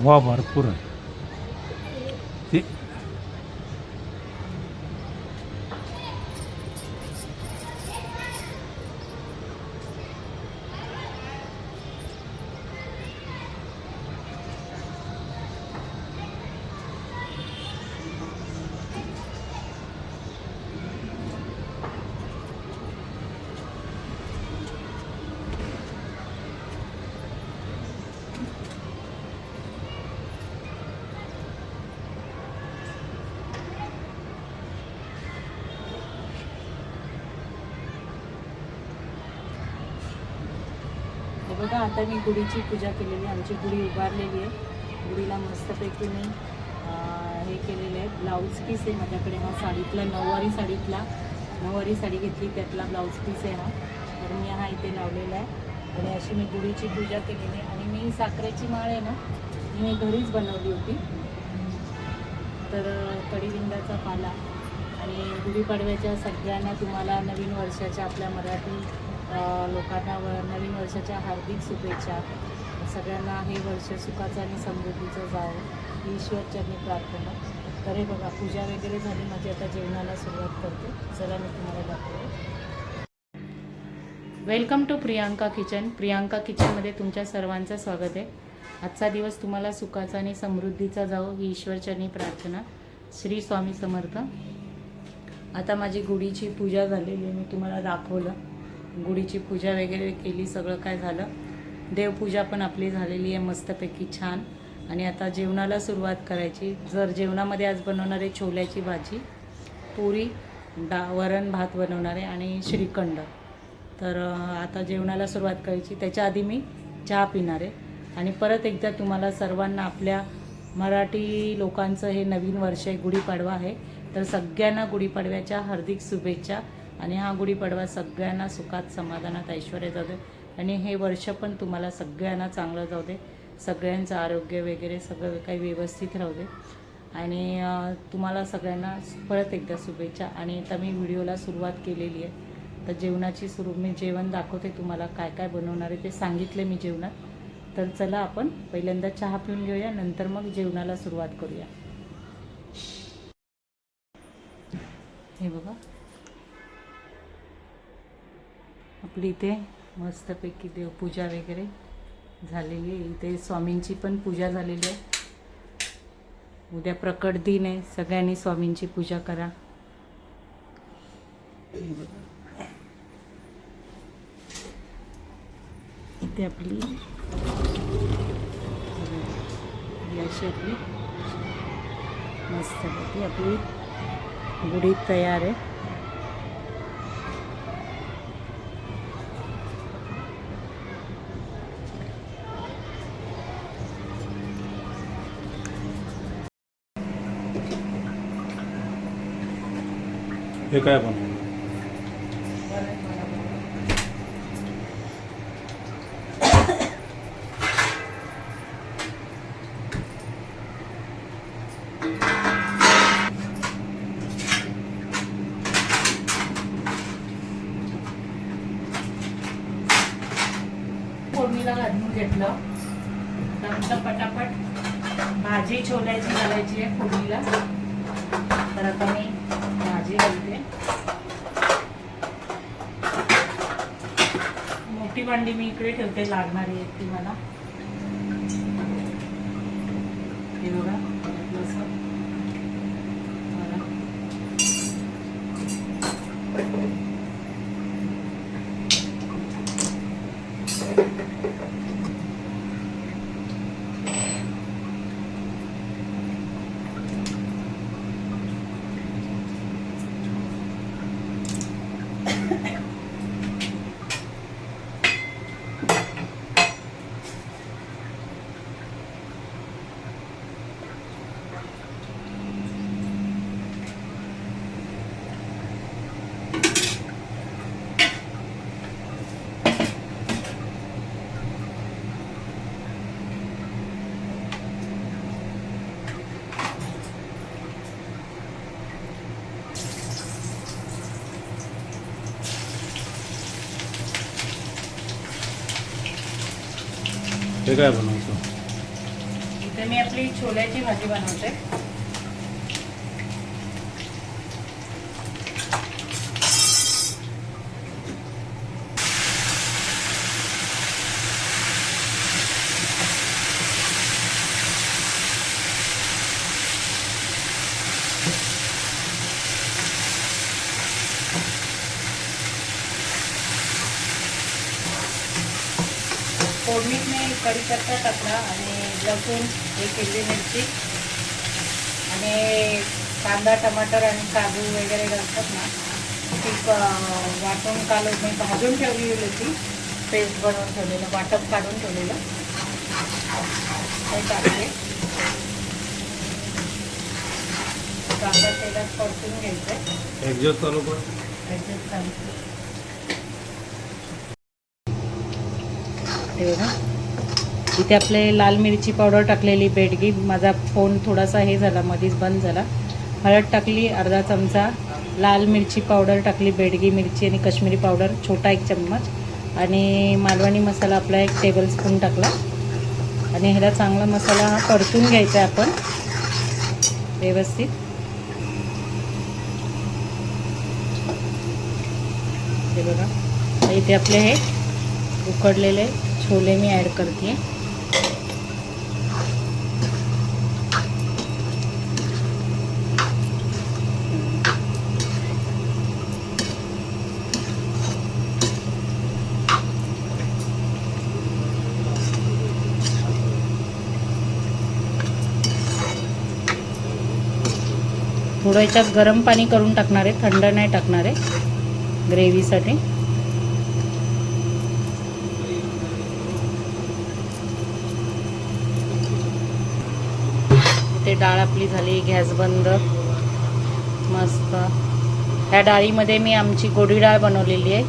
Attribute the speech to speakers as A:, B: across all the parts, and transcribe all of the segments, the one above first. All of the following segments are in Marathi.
A: हवा भरपूर आहे ती
B: बघा आता मी गुढीची पूजा केलेली आहे. आमची गुढी उभारलेली आहे. गुढीला मस्तपैकी मी हे केलेलं आहे. ब्लाऊज पीस आहे माझ्याकडे हा साडीतला, नऊवारी साडी घेतली त्यातला ब्लाऊज पीस आहे हा. तर मी हा इथे लावलेला आहे आणि अशी मी गुढीची पूजा केलेली आहे. आणि मी साखरेची माळ आहे ना मी घरीच बनवली होती. तर कडीलिंबाचा पाला आणि गुढीपाडव्याच्या सगळ्यांना तुम्हाला नवीन वर्षाच्या आपल्या मराठी लोकांना नवीन वर्षाच्या हार्दिक शुभेच्छा. सगळ्यांना हे वर्ष सुखाचं आणि समृद्धीचं जावं ईश्वरचरणी प्रार्थना. तर हे बघा पूजा वगैरे झाली माझी. आता जेवणाला सुरुवात करते. चला मी तुम्हाला दाखवते. Welcome to Priyanka kitchen. Priyanka किचनमध्ये तुमच्या सर्वांचं स्वागत आहे. आजचा दिवस तुम्हाला सुखाचा आणि समृद्धीचा जावो ही ईश्वरचरणी प्रार्थना. श्री स्वामी समर्थ. आता माझी गुढीची पूजा झालेली मी तुम्हाला दाखवलं. गुढीची पूजा वगैरे केली, सगळं काय झालं. देवपूजा पण आपली झालेली आहे मस्तपैकी छान. आणि आता जेवणाला सुरुवात करायची. जेवणामध्ये आज बनवणार आहे छोल्याची भाजी, पुरी, वरण भात बनवणार आहे आणि श्रीखंड. तर आता जेवणाला सुरुवात करायची. त्याच्या आधी मी चहा पिणार आहे. आणि परत एकदा तुम्हाला सर्वांना आपल्या मराठी लोकांचं हे नवीन वर्ष आहे, गुढीपाडवा आहे. तर सगळ्यांना गुढीपाडव्याच्या हार्दिक शुभेच्छा. आणि हा गुढीपाडवा सगळ्यांना सुखात, समाधानात, ऐश्वर्यात जाऊ दे. आणि हे वर्ष पण तुम्हाला सगळ्यांना चांगलं जाऊ दे. सगळ्यांचं आरोग्य वगैरे सगळं काही व्यवस्थित राहू दे. आणि तुम्हाला सगळ्यांना परत एकदा शुभेच्छा. आणि आता मी व्हिडिओला सुरुवात केलेली आहे. तर जेवणाची मी जेवण दाखवते तुम्हाला काय काय बनवणार आहे ते सांगितले मी जेवणात. तर चला आपण पहिल्यांदा चहा पिऊन घेऊया, नंतर मग जेवणाला सुरुवात करूया. हे बघा आपली इथे मस्तपैकी देवपूजा वगैरे झालेली आहे. इथे स्वामींची पण पूजा झालेली आहे. उद्या प्रकट दिन आहे. सगळ्यांनी स्वामींची पूजा करा. इथे आपली अशी आपली मस्तपैकी आपली गुढी तयार आहे.
A: हे काय बनवलं?
B: फोडणीला घालून घेतलं. त्यानंतर पटापट भाजी छोल्याची घालायची आहे फोडणीला. तर आता मी भाजी घालते. मोठी भांडी मी इकडे ठेवते, लागणारी आहे ती मला. हे बघा
A: हे काय बनवतो?
B: इथे मी आपली छोल्याची भाजी बनवते. फोडणीत मी कढीपत्ता टाकला आणि लसूण, एक हिरवी मिरची आणि कांदा, टमाटर आणि काजू वगैरे घालतात ना, ती वाटून काल मी भाजून ठेवलेली होती, पेस्ट बनवून ठेवलेलं, वाटप काढून ठेवलेलं ते टाकले. कांदा तेलात परतून घ्यायचं.
A: ॲडजस्ट चालू कर.
B: ॲडजस्ट चालू. हे बघा, इथे आपले लाल मिरची पावडर टाकलेली बेडगी. माझा फोन थोडासा हे झाला, मध्येच बंद झाला. हळद टाकली अर्धा चमचा, लाल मिरची पावडर टाकली, बेडगी मिरची आणि काश्मीरी पावडर छोटा 1 चम्मच आणि मालवणी मसाला आपला 1 टेबलस्पून टाकला. आणि ह्याला चांगला मसाला हा परतून घ्यायचा आहे आपण व्यवस्थित. हे बघा, इथे आपले हे उकडलेले छोले मी ॲड करते. थोडं याच्यात गरम पाणी करून टाकणार आहे, थंड नाही टाकणार आहे ग्रेव्हीसाठी. ते डाळ आपली झाली, गॅस बंद. मस्त. ह्या डाळीमध्ये मी आमची गोडी डाळ बनवलेली आहे.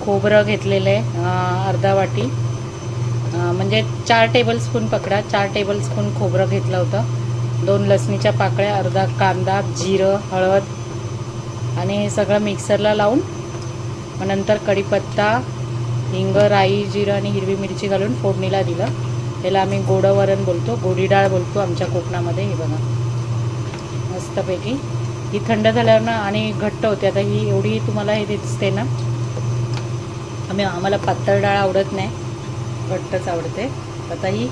B: खोबरं घेतलेलं आहे अर्धा वाटी, म्हणजे 4 टेबलस्पून पकडा. 4 टेबलस्पून खोबरं घेतलं होतं, 2 लसणीच्या पाकळ्या, अर्धा कांदा, जिरं, हळद आणि हे सगळं मिक्सरला लावून मग नंतर कढीपत्ता, हिंग, राई, जिरं आणि हिरवी मिरची घालून फोडणीला दिलं. त्याला आम्ही गोडं वरण बोलतो, गोडी डाळ बोलतो आमच्या कोकणामध्ये. हे बघा मस्तपैकी. ही थंड झाल्यावर ना आणि घट्ट होते. आता ही एवढी तुम्हाला हे दिसते ना, आम्हाला पातळ डाळ आवडत नाही, घट्टच आवडते. आता ही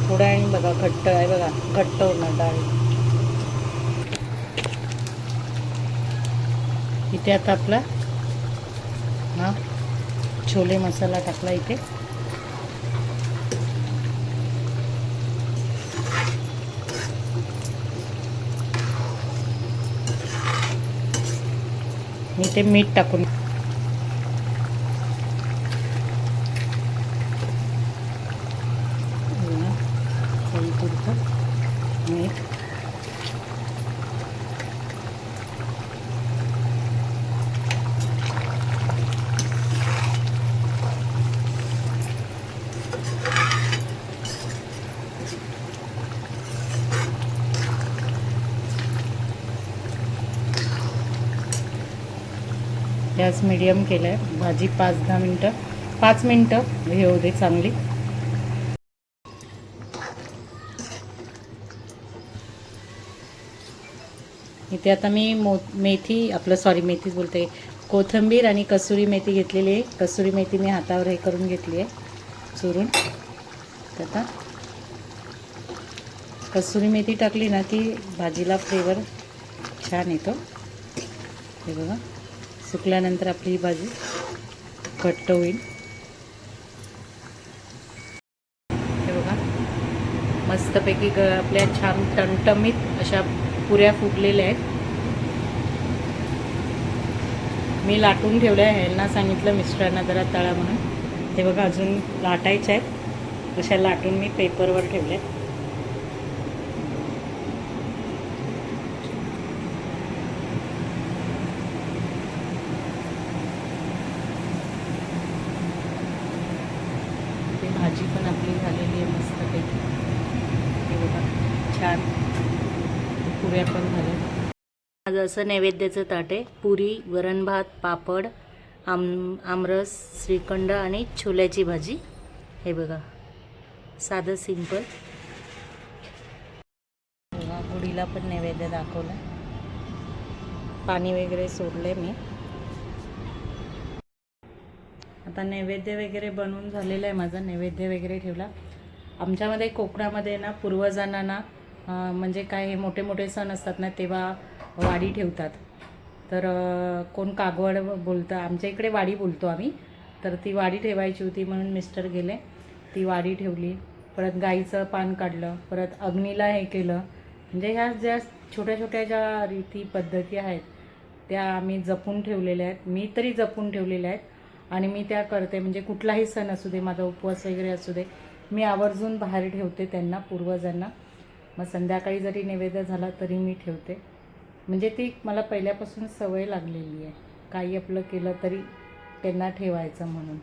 B: थोड्या आणि बघा घट्ट आहे, बघा घट्ट होणार डाळ. इथे आता आपला हा छोले मसाला टाकला इथे. मी ते मीठ टाकून मीठ. गॅस मीडियम केला आहे. भाजी 5 मिनटं हे होऊ दे चांगली. इथे आता मी मेथीच बोलते, कोथिंबीर आणि कसुरी मेथी घेतलेली आहे. कसुरी मेथी मी हातावर हे करून घेतली आहे चुरून. आता कसुरी मेथी टाकली ना की भाजीला फ्लेवर छान येतो. हे बघा, सुकल्यानंतर आपली ही भाजी घट्ट होईल. हे बघा मस्तपैकी आपल्या छान टमटमीत अशा पुऱ्या फुटलेल्या आहेत. मी लाटून ठेवल्या आहे. ह्यांना सांगितलं मिस्टरांना जरा तळा म्हणून. हे बघा अजून लाटायच्या आहेत, अशा लाटून मी पेपरवर ठेवल्या. भाजी पण आपली झालेली आहे मस्तपैकी. हे बघा छान पुऱ्या पण झाल्या. आज असं नैवेद्याचं ताट आहे. पुरी, वरण भात, पापड, आमरस, श्रीखंड आणि छोल्याची भाजी. हे बघा साधं सिंपल. गुढीला पण नैवेद्य दाखवलं, पाणी वगैरे सोडले मी. आता नैवेद्य वगैरे बनवून झालेलं आहे माझा, नैवेद्य वगैरे ठेवला. आमच्यामध्ये कोकणामध्ये ना पूर्वजांना ना म्हणजे काय हे मोठे मोठे सण असतात ना तेव्हा वाडी ठेवतात. तर कोण कागवड बोलतं, आमच्या इकडे वाडी बोलतो आम्ही. तर ती वाडी ठेवायची होती म्हणून मिस्टर गेले, ती वाडी ठेवली. परत गाईचं पान काढलं, परत अग्नीला हे केलं. म्हणजे ह्या ज्या छोट्या छोट्या ज्या रीती पद्धती आहेत त्या आम्ही जपून ठेवलेल्या आहेत, मी तरी जपून ठेवलेल्या आहेत आणि मी त्या करते. म्हणजे कुठलाही सण असू दे, माझा उपवास वगैरे असू दे, मी आवर्जून बाहेर ठेवते त्यांना, पूर्वजांना. मग संध्याकाळी जरी नैवेद्य झाला तरी मी ठेवते. म्हणजे ती मला पहिल्यापासून सवय लागलेली आहे, काही आपलं केलं तरी त्यांना ठेवायचं म्हणून.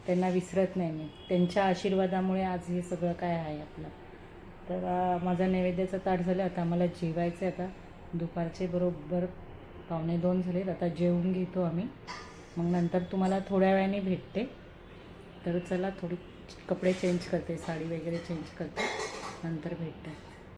B: त्यांना विसरत नाही मी. त्यांच्या आशीर्वादामुळे आज हे सगळं काय आहे आपलं. तर माझं नैवेद्याचं ताट झालं, आता मला जेवायचं आहे. आता दुपारचे बरोबर 1:45 झालेत, आता जेवून घेतो आम्ही. मग नंतर तुम्हाला थोड्या वेळाने भेटते. तर चला, थोडी कपडे चेंज करते, साडी वगैरे चेंज करते, नंतर भेटते.